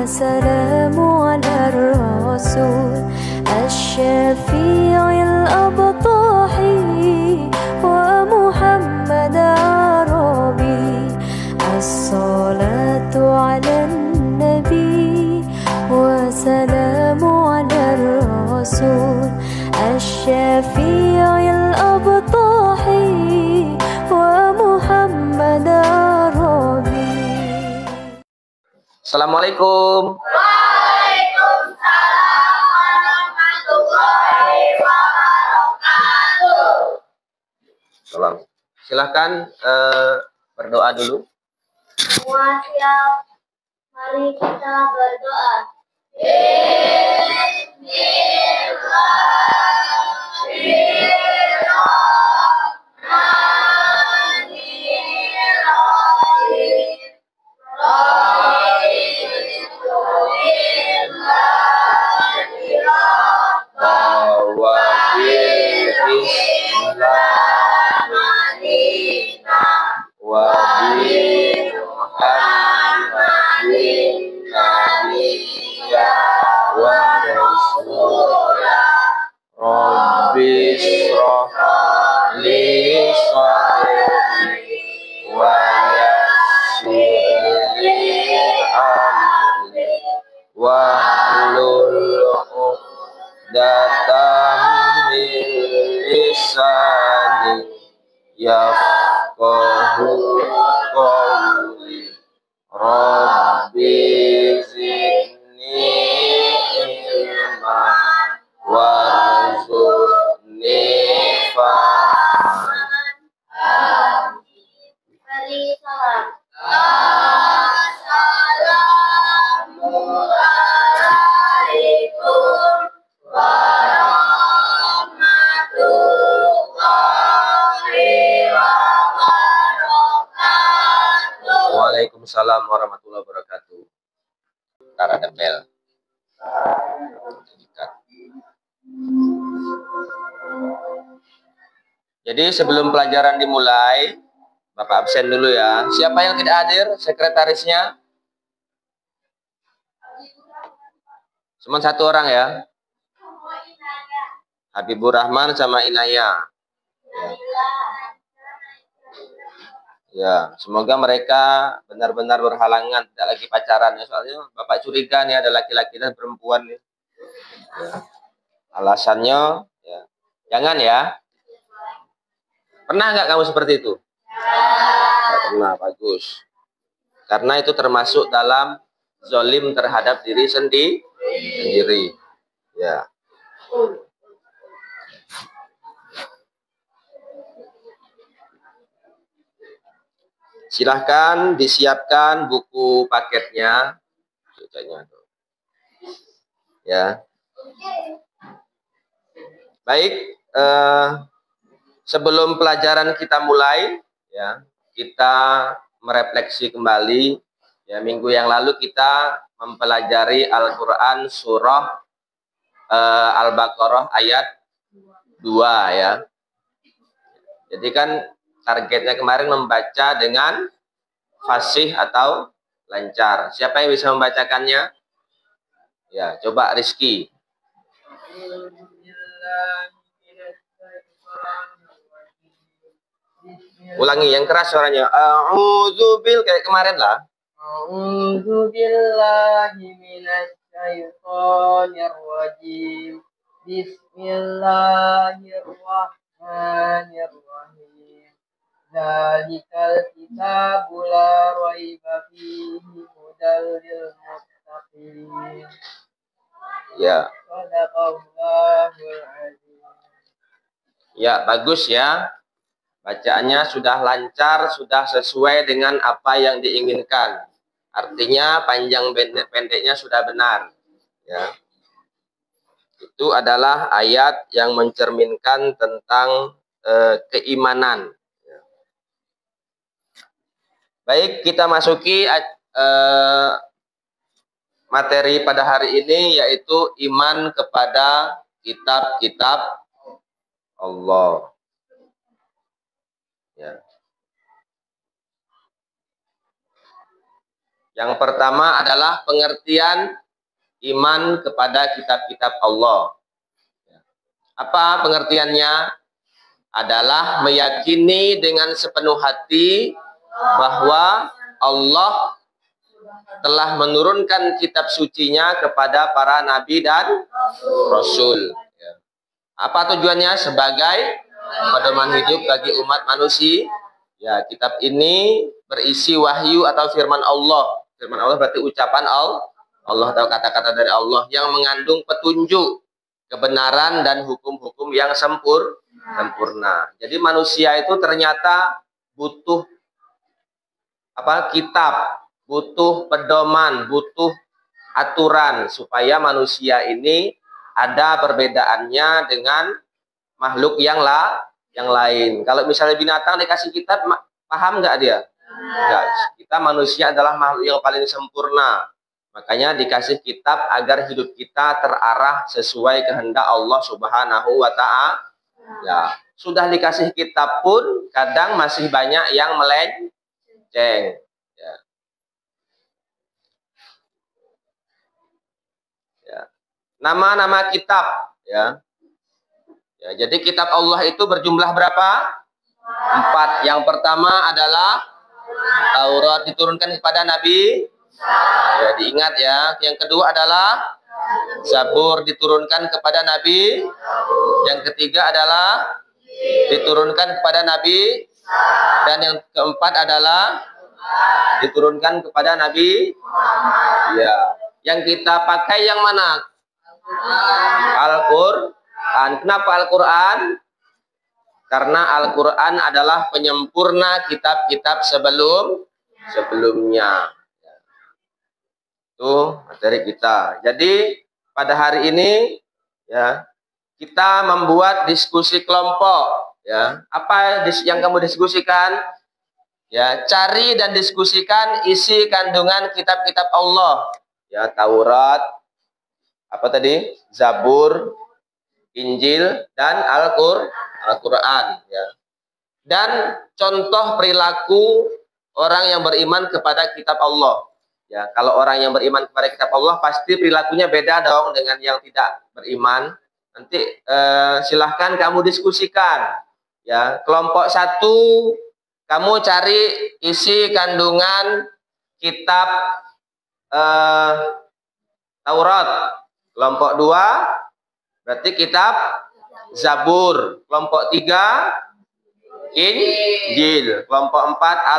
والسلام على الرسول الشفيع الأبطحي ومحمد عربي الصلاة على النبي وسلام على الرسول الشفيع الأبطحي ومحمد عربي. Assalamualaikum. Waalaikumsalam warahmatullahi wabarakatuh. Silahkan berdoa dulu. Semua siap, mari kita berdoa. Yafqahu qawli Rabbi zidni ilma warzuqni fahman. Mari salam. Assalamualaikum warahmatullahi wabarakatuh. Waalaikumsalam warahmatullahi wabarakatuh. Ntar ada bel. Jadi sebelum pelajaran dimulai, Bapak absen dulu ya. Siapa yang tidak hadir? Sekretarisnya? Cuma satu orang ya. Habibur Rahman sama Inaya. Ya, semoga mereka benar-benar berhalangan, tidak lagi pacaran ya. Soalnya Bapak curiga nih ada laki-laki dan perempuan nih. Ya. Alasannya, ya. Jangan ya. Pernah nggak kamu seperti itu? Pernah, bagus. Karena itu termasuk dalam zolim terhadap diri sendiri. Ya. Silahkan disiapkan buku paketnya. Ya. Baik. Sebelum pelajaran kita mulai, ya, kita merefleksi kembali. Ya, minggu yang lalu kita mempelajari Al-Quran surah Al-Baqarah ayat 2 ya. Jadi kan targetnya kemarin membaca dengan fasih atau lancar. Siapa yang bisa membacakannya? Ya, coba Rizky. Ulangi yang keras suaranya. A'udzubil kayak kemarin lah. A'udzubillahi minasyaitonir rajim. Bismillahirrahmanirrahim. Zalikal kitabu la raiba fihi hudal lil muttaqin. Ya. Shadaqallahul azim. Ya, bagus ya. Bacaannya sudah lancar, sudah sesuai dengan apa yang diinginkan. Artinya panjang pendeknya sudah benar. Ya. Itu adalah ayat yang mencerminkan tentang keimanan. Ya. Baik, kita masuki materi pada hari ini, yaitu iman kepada kitab-kitab Allah. Ya. Yang pertama adalah pengertian iman kepada kitab-kitab Allah. Apa pengertiannya? Adalah meyakini dengan sepenuh hati bahwa Allah telah menurunkan kitab sucinya kepada para nabi dan rasul. Apa tujuannya? Sebagai pedoman hidup bagi umat manusia. Ya, kitab ini berisi wahyu atau firman Allah. Firman Allah berarti ucapan Allah atau kata-kata dari Allah yang mengandung petunjuk, kebenaran dan hukum-hukum yang sempurna. Jadi manusia itu ternyata butuh kitab, butuh pedoman, butuh aturan supaya manusia ini ada perbedaannya dengan makhluk yang lain. Kalau misalnya binatang dikasih kitab, paham nggak dia? Nggak. Kita manusia adalah makhluk yang paling sempurna. Makanya dikasih kitab agar hidup kita terarah sesuai kehendak Allah Subhanahu wa Ta'ala. Ya, sudah dikasih kitab pun kadang masih banyak yang melenceng. Nama-nama kitab, ya. Jadi kitab Allah itu berjumlah berapa? 4. Yang pertama adalah Taurat diturunkan kepada Nabi. Ya, diingat ya. Yang kedua adalah Zabur diturunkan kepada Nabi. Yang ketiga adalah diturunkan kepada Nabi. Dan yang keempat adalah diturunkan kepada Nabi. Ya. Yang kita pakai yang mana? Al-Quran. Kenapa Al-Quran? Karena Al-Quran adalah penyempurna kitab-kitab sebelumnya. Itu materi kita. Jadi pada hari ini ya kita membuat diskusi kelompok. Ya, apa yang kamu diskusikan? Ya, cari dan diskusikan isi kandungan kitab-kitab Allah. Ya, Taurat, apa tadi? Zabur, Injil, dan Al-Quran. Ya. Dan contoh perilaku orang yang beriman kepada kitab Allah. Ya, kalau orang yang beriman kepada kitab Allah pasti perilakunya beda dong dengan yang tidak beriman. Nanti silahkan kamu diskusikan. Ya, kelompok 1 kamu cari isi kandungan kitab Taurat. Kelompok 2 berarti kitab Zabur. Kelompok 3 Injil. Kelompok 4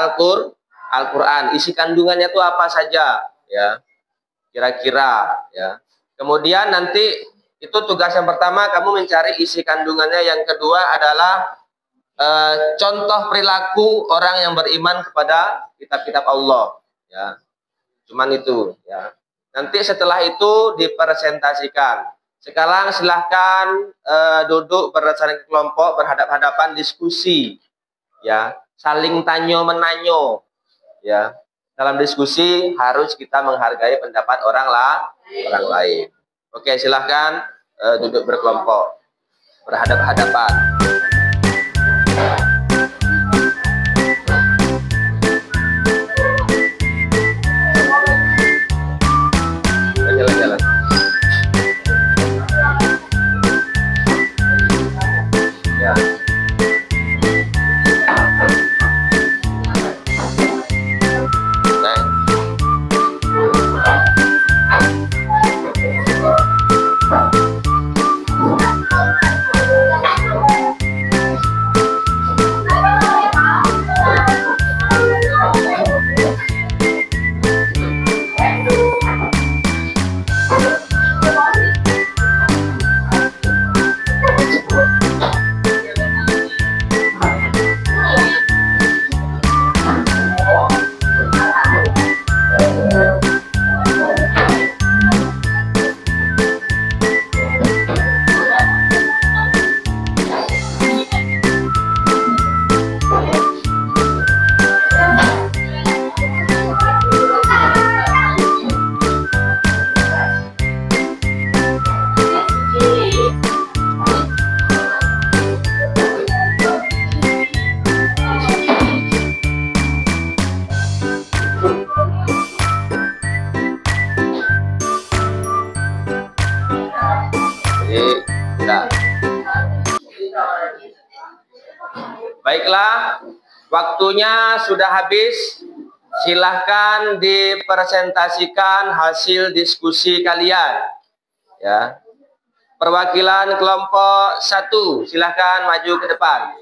Al-Quran. Isi kandungannya itu apa saja, ya, kira-kira, ya. Kemudian nanti itu tugas yang pertama, kamu mencari isi kandungannya. Yang kedua adalah contoh perilaku orang yang beriman kepada kitab-kitab Allah, ya. Cuman itu, ya. Nanti setelah itu dipresentasikan. Sekarang silahkan duduk berdasarkan kelompok, berhadap-hadapan, diskusi, ya, saling tanyo-menanyo, ya. Dalam diskusi harus kita menghargai pendapat orang lain. Oke, silahkan duduk berkelompok, berhadap-hadapan. Jalan-jalan. Ya. Baiklah, waktunya sudah habis. Silahkan dipresentasikan hasil diskusi kalian. Ya. Perwakilan kelompok 1, silahkan maju ke depan.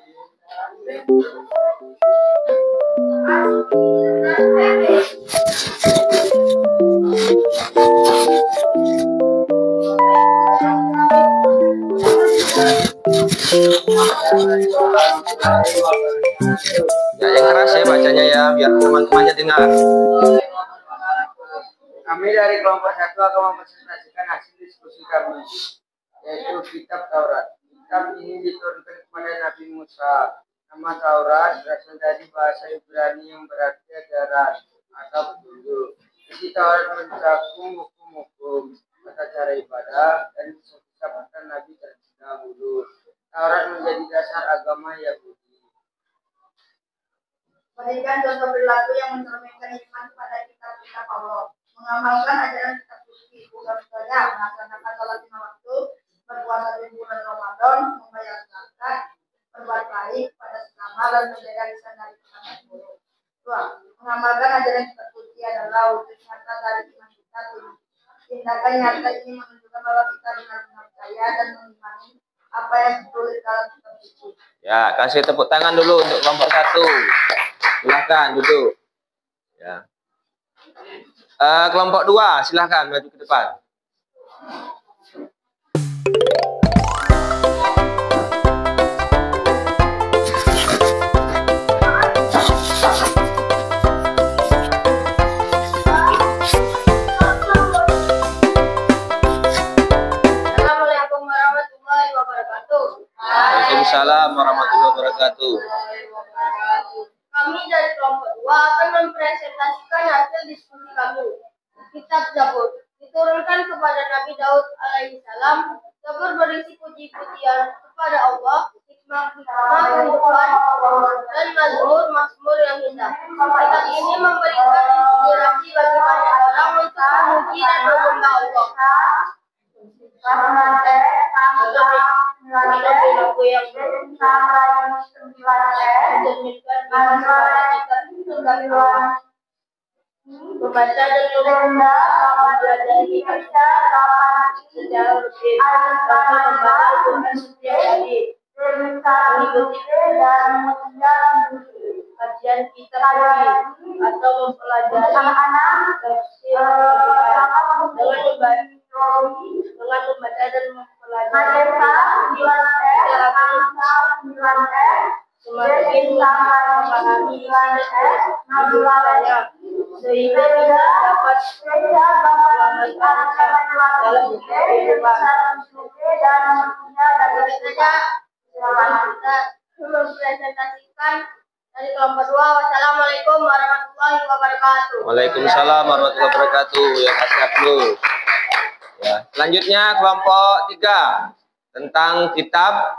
Ya, yang keras ya bacanya ya, biar teman-temannya dengar. Kami dari kelompok 1 akan mempresentasikan hasil diskusi kami, yaitu kitab Taurat. Kitab ini diturunkan kepada Nabi Musa. Nama Taurat berasal dari bahasa Ibrani yang berarti ajaran atau petunjuk. Isi Taurat mencakup hukum-hukum, tata cara ibadah, dan kisah-kisah Nabi terdahulu. Taurat menjadi dasar agama Yahudi. Memberikan contoh perilaku yang mencerminkan iman kepada kitab-kitab Allah, mengamalkan ajaran kitab suci, bukan saja melaksanakan salat 5 waktu, berpuasa di bulan Ramadan, membayar zakat, berbuat baik pada sesama, dan menjaga lisan dari perkataan buruk. 2. Mengamalkan ajaran kitab suci adalah wujud nyata dari iman kita. Tindakan nyata ini menunjukkan bahwa kita benar-benar percaya dan mengimani apa yang ditulis dalam kitab suci. Ya, kasih tepuk tangan dulu untuk kelompok 1. Silahkan duduk. Ya. Kelompok 2, silahkan maju ke depan. Assalamualaikum warahmatullahi wabarakatuh. Waalaikumsalam warahmatullahi wabarakatuh. Kami dari kelompok 2 akan mempresentasikan hasil diskusi kami. Kitab Zabur diturunkan kepada Nabi Daud alaihissalam. Zabur berisi puji-pujian kepada Allah, hikmah kehidupan, dan mazmur yang indah. Kitab ini memberikan inspirasi bagi banyak orang untuk memuji dan menyembah Allah. Perilaku yang mencerminkan iman kepada kita membaca dan mempelajari secara rutin, serta membaca Al-Quran setiap hari, mengikuti kajian kitab suci atau mempelajari tafsir Al-Quran dengan membaca dan mempelajari secara semakin memahami isi dan tulisannya sehingga bisa dapat mengamalkannya dalam kehidupan. Kita mempresentasikan dari kelompok 2. Wassalamualaikum warahmatullahi wabarakatuh. Waalaikumsalam warahmatullahi wabarakatuh. Ya, kasih aplaus. Ya, selanjutnya kelompok 3 tentang kitab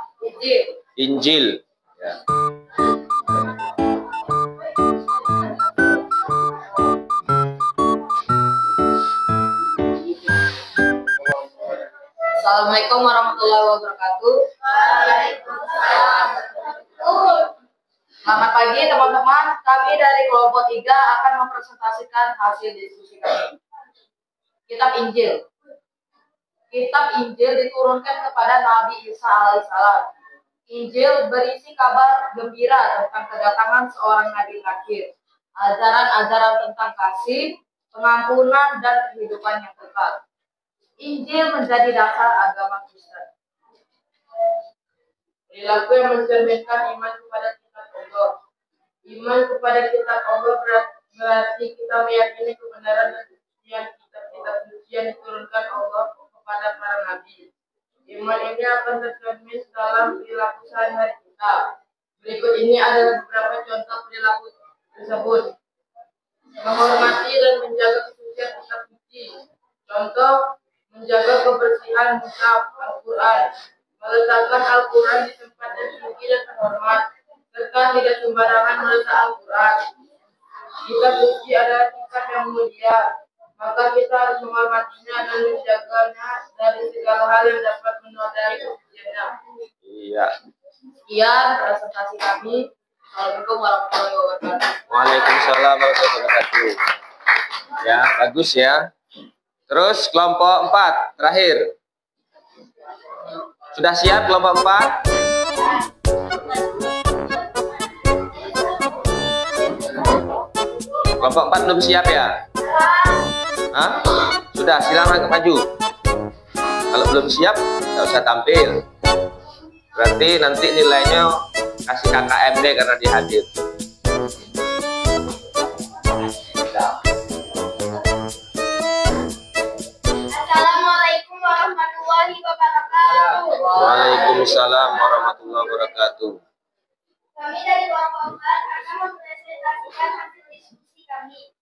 Injil. Ya. Assalamualaikum warahmatullahi wabarakatuh. Selamat pagi teman-teman. Kami dari kelompok 3 akan mempresentasikan hasil diskusi kami. Kitab Injil. Kitab Injil diturunkan kepada Nabi Isa alaihissalam. Injil berisi kabar gembira tentang kedatangan seorang nabi akhir, ajaran-ajaran tentang kasih, pengampunan, dan kehidupan yang kekal. Injil menjadi dasar agama Kristen. Perilaku yang mencerminkan iman kepada kitab Allah. Iman kepada kitab Allah berarti kita meyakini kebenaran dan kesucian kitab-kitab suci yang diturunkan Allah kepada para nabi. Iman ini akan tercermin dalam perilaku sehari-hari kita. Berikut ini adalah beberapa contoh perilaku tersebut. Menghormati dan menjaga kesucian kitab suci. Contoh, menjaga kebersihan mushaf Al-Quran, meletakkan Al-Quran di tempat yang suci dan terhormat, serta tidak sembarangan meletak Al-Quran. Kitab suci adalah kitab yang mulia, maka kita harus menghormatinya dan menjaganya dari segala hal yang dapat menodai kesuciannya. Iya. Sekian presentasi kami. Assalamualaikum warahmatullahi wabarakatuh. Waalaikumsalam warahmatullahi wabarakatuh. Ya, bagus ya. Terus kelompok 4 terakhir. Sudah siap kelompok 4? Kelompok 4 belum siap ya? Hah? Sudah, silakan maju. Kalau belum siap, nggak usah tampil. Berarti nanti nilainya kasih KKMD karena dihadir. Assalamualaikum warahmatullahi wabarakatuh. Waalaikumsalam warahmatullahi wabarakatuh. Kami dari kelompok 4 akan mempresentasikan hasil diskusi kami.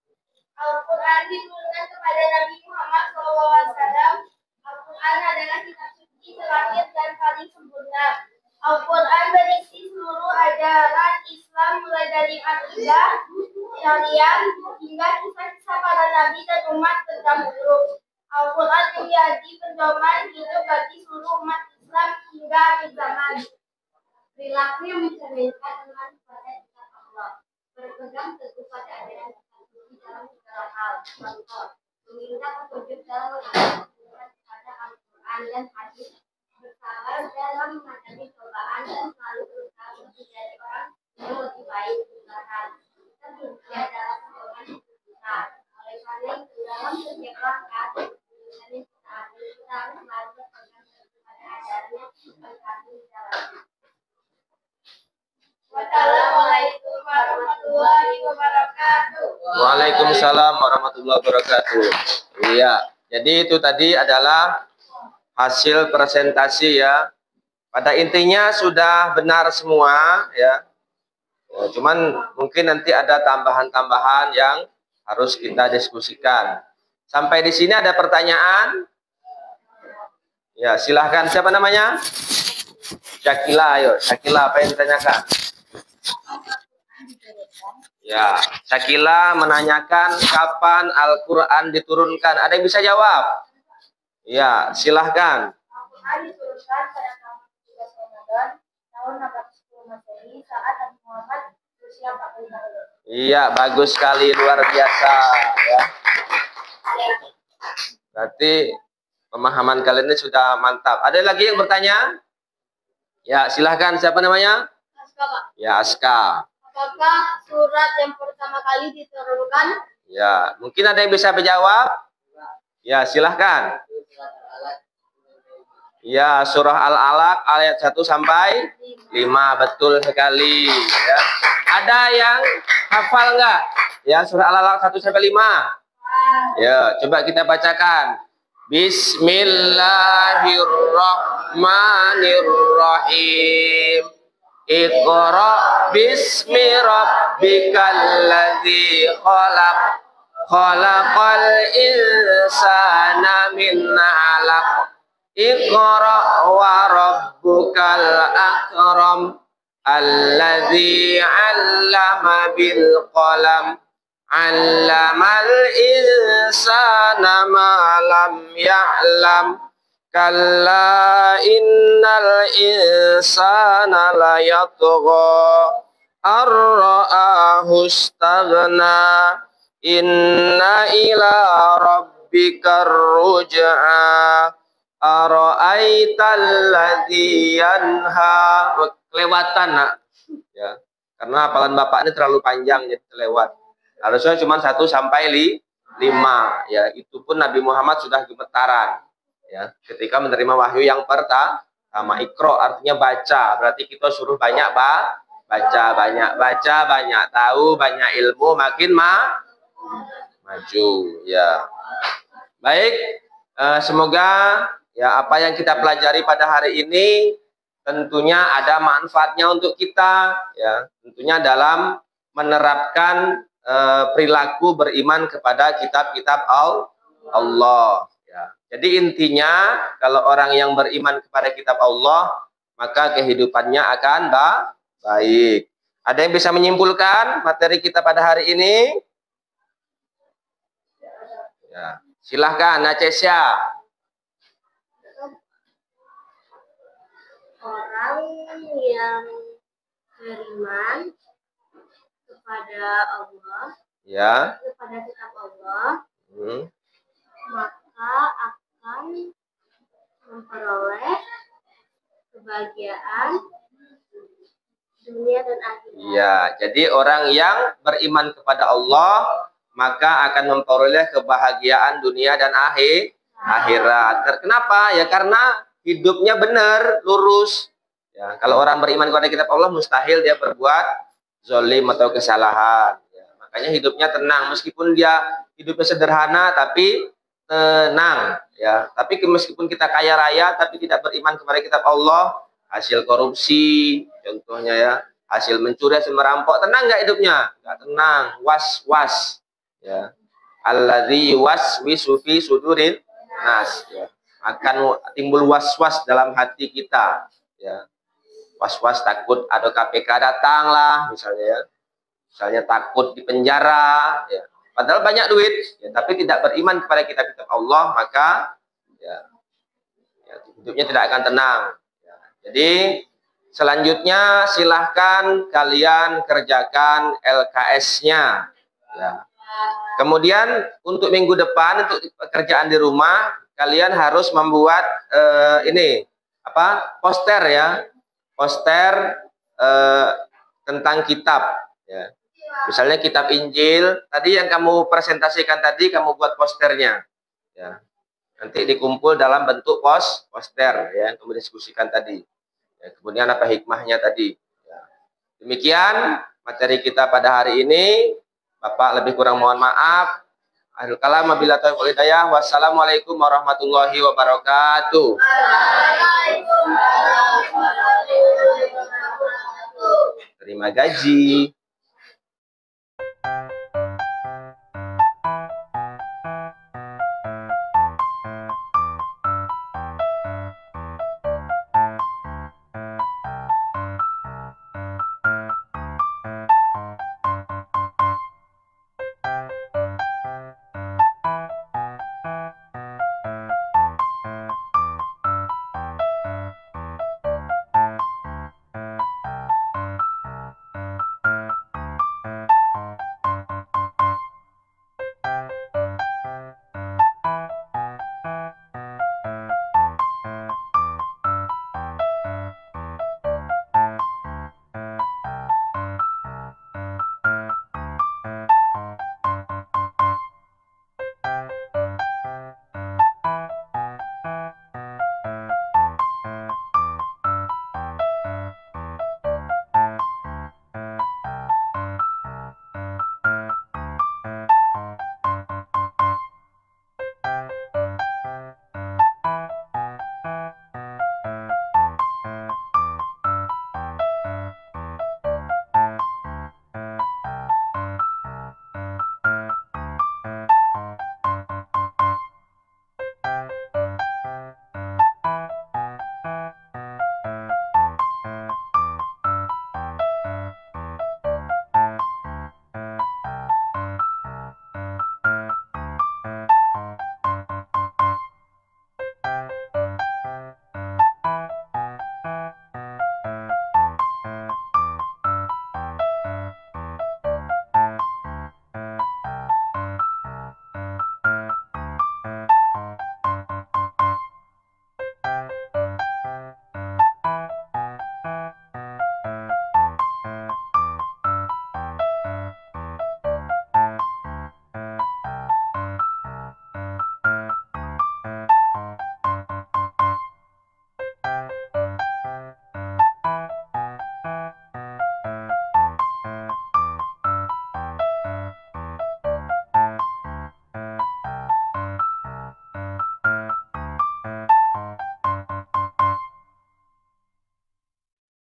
Al-Quran diturunkan kepada Nabi Muhammad SAW. Al-Quran adalah kitab suci terakhir dan paling sempurna. Al-Quran berisi seluruh ajaran Islam mulai dari akidah, syariat, hingga kisah-kisah para nabi dan umat terdahulu. Al-Quran menjadi pedoman hidup bagi seluruh umat Islam hingga akhir zaman. Perilaku yang mencerminkan iman kepada kitab Allah, berpegang teguh pada ajaran kitab suci dalam segala hal. Contoh, meminta petunjuk dalam mengamalkan kepada Al-Quran dan hadis, bersabar dalam menghadapi cobaan dan selalu berusaha menjadi orang yang lebih baik perlahan. Tersedia dalam pedoman hidup kita. Oleh karena itu dalam setiap langkah dan kita harus selalu berpegang teguh pada ajarannya berkati di dalamnya. Wassalamualaikum warahmatullahi wabarakatuh. Waalaikumsalam warahmatullahi wabarakatuh. Iya, jadi itu tadi adalah hasil presentasi ya. Pada intinya sudah benar semua ya. Cuman mungkin nanti ada tambahan-tambahan yang harus kita diskusikan. Sampai di sini ada pertanyaan? Ya, silahkan. Siapa namanya? Syakila, ayo. Syakila, apa yang ditanyakan? Ya, Syakila menanyakan kapan Al-Quran diturunkan. Ada yang bisa jawab? Ya, silahkan. Al-Quran diturunkan pada tahun 13 Ramadan tahun 610 Masehi saat Nabi Muhammad berusia 45 tahun. Iya, bagus sekali, luar biasa ya. Berarti pemahaman kalian ini sudah mantap. Ada lagi yang bertanya? Ya, silahkan. Siapa namanya? Aska, Pak. Ya, Aska. Apakah surat yang pertama kali diturunkan? Ya, mungkin ada yang bisa menjawab? Ya, silahkan. Ya, surah Al-Alaq ayat 1 sampai 5. Betul sekali ya. Ada yang hafal enggak? Ya, surah Al-Alaq 1 sampai 5. Ya, coba kita bacakan. Bismillahirrahmanirrahim. Iqra bismi rabbikal ladzi khalaq. Khalaqal insana min 'alaq. Iqra wa rabbukal akram. Alladzi 'allama bil qalam. 'Allamal insana ma lam ya'lam. Kalla innal insana la yatgha ar-ra'ahu istaghna. Inna ila rabbikar ruj'a. Ara'aital ladzi yanha. Kelewatan nak ya, karena hafalan bapak ini terlalu panjang jadi terlewat. Harusnya cuma 1 sampai 5 ya. Itu pun Nabi Muhammad sudah gemetaran ya ketika menerima wahyu yang pertama. Iqra artinya baca, berarti kita suruh banyak baca, banyak tahu, banyak ilmu, makin maju ya. Baik, semoga ya apa yang kita pelajari pada hari ini tentunya ada manfaatnya untuk kita ya, tentunya dalam menerapkan perilaku beriman kepada kitab-kitab Allah ya. Jadi intinya kalau orang yang beriman kepada kitab Allah maka kehidupannya akan baik. Ada yang bisa menyimpulkan materi kita pada hari ini? Ya, silahkan Nacesya. Orang yang beriman kepada Allah, ya, kepada kitab Allah, maka akan memperoleh kebahagiaan dunia dan akhirat. Ya, jadi orang yang beriman kepada Allah maka akan memperoleh kebahagiaan dunia dan akhirat. Kenapa? Ya karena hidupnya benar, lurus. Ya, kalau orang beriman kepada kitab Allah mustahil dia berbuat zalim atau kesalahan. Ya, makanya hidupnya tenang meskipun dia hidupnya sederhana tapi tenang. Ya, tapi meskipun kita kaya raya tapi tidak beriman kepada kitab Allah, hasil korupsi contohnya ya, hasil mencuri, hasil merampok, tenang nggak hidupnya? Nggak tenang, was-was. Ya, alladzi yuwaswisu fi sudurin nas. Ya, akan timbul was-was dalam hati kita. Ya, was-was takut ada KPK datang lah, misalnya ya. Misalnya takut di penjara. Ya. Padahal banyak duit, ya, tapi tidak beriman kepada kitab Allah, maka ya, hidupnya tidak akan tenang. Ya. Jadi selanjutnya silahkan kalian kerjakan LKS-nya. Ya. Kemudian untuk minggu depan untuk pekerjaan di rumah kalian harus membuat poster ya, poster tentang kitab. Ya. Misalnya kitab Injil tadi yang kamu presentasikan tadi kamu buat posternya. Ya. Nanti dikumpul dalam bentuk poster ya yang kamu diskusikan tadi. Ya, kemudian apa hikmahnya tadi. Ya. Demikian materi kita pada hari ini. Bapak lebih kurang mohon maaf. Akhirul kalam wabillahi taufiq wal hidayah. Wassalamualaikum warahmatullahi wabarakatuh. Terima gaji.